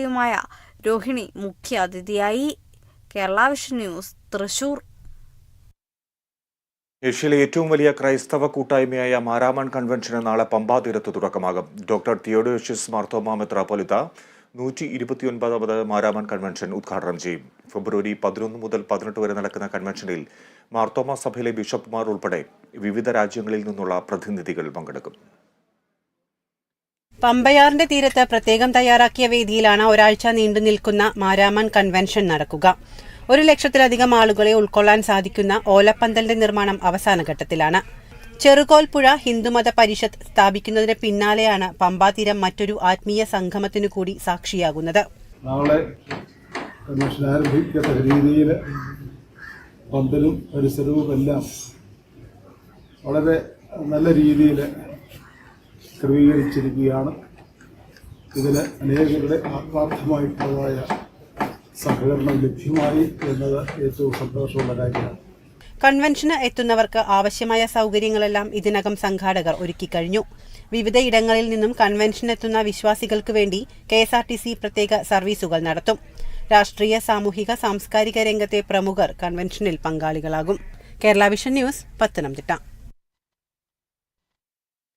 യുമായ രോഹിണി മുഖ്യ അതിഥിയായി. Kerala Vision news, Thrissur. ഏഷ്യയിലെ ഏറ്റവും വലിയ ക്രൈസ്തവ കൂട്ടായ്മയായ മാരാമൺ കൺവെൻഷന് നാളെ പമ്പാ തീരത്ത് തുടക്കമാകും. ഡോക്ടർ തിയോഡോഷ്യസ് മാർത്തോമാ മെത്രാപ്പൊലീത്ത 129ാമത് മാരാമൺ കൺവെൻഷൻ ഉദ്ഘാടനം ചെയ്യും. ഫെബ്രുവരി 11 മുതൽ 18 വരെ നടക്കുന്ന കൺവെൻഷനിൽ മാർത്തോമാ സഭയിലെ ബിഷപ്പുമാർ ഉൾപ്പെടെ വിവിധ രാജ്യങ്ങളിൽ നിന്നുള്ള പ്രതിനിധികൾ പങ്കെടുക്കും. പമ്പയാറിന്റെ തീരത്ത് പ്രത്യേകം തയ്യാറാക്കിയ വേദിയിലാണ് ഒരാഴ്ച നീണ്ടുനിൽക്കുന്ന മാരാമൺ കൺവെൻഷൻ നടക്കുക. 1,00,000-ലധികം ആളുകളെ ഉൾക്കൊള്ളാൻ സാധിക്കുന്ന ഓലപ്പന്തലിന്റെ നിർമ്മാണം അവസാന ഘട്ടത്തിലാണ്. ചെറുകോൽ പുഴ ഹിന്ദുമത പരിഷത്ത് സ്ഥാപിക്കുന്നതിന് പിന്നാലെയാണ് പമ്പാതീരം മറ്റൊരു ആത്മീയ സംഗമത്തിനു കൂടി സാക്ഷിയാകുന്നത്. നാളെ കൺവെൻഷൻ ആരംഭിക്കുന്ന രീതിയിൽ പന്തലും പരിസരവും എല്ലാം വളരെ നല്ല രീതിയിൽ ക്രമീകരിച്ചിരിക്കുകയാണ്. ഇതിന് അനേകരുടെ ആത്മാർത്ഥമായിട്ടുള്ളതായ സഹകരണം ലഭ്യമായി എന്നത് ഏറ്റവും സന്തോഷമുള്ള കാര്യമാണ്. കൺവെൻഷന് എത്തുന്നവർക്ക് ആവശ്യമായ സൗകര്യങ്ങളെല്ലാം ഇതിനകം സംഘാടകർ ഒരുക്കിക്കഴിഞ്ഞു. വിവിധ ഇടങ്ങളിൽ നിന്നും കൺവെൻഷനെത്തുന്ന വിശ്വാസികൾക്ക് വേണ്ടി KSRTC പ്രത്യേക സർവീസുകൾ നടത്തും. രാഷ്ട്രീയ, സാമൂഹിക, സാംസ്കാരിക രംഗത്തെ പ്രമുഖർ കൺവെൻഷനിൽ പങ്കാളികളാകും. Kerala Vision News, Pathanamthitta.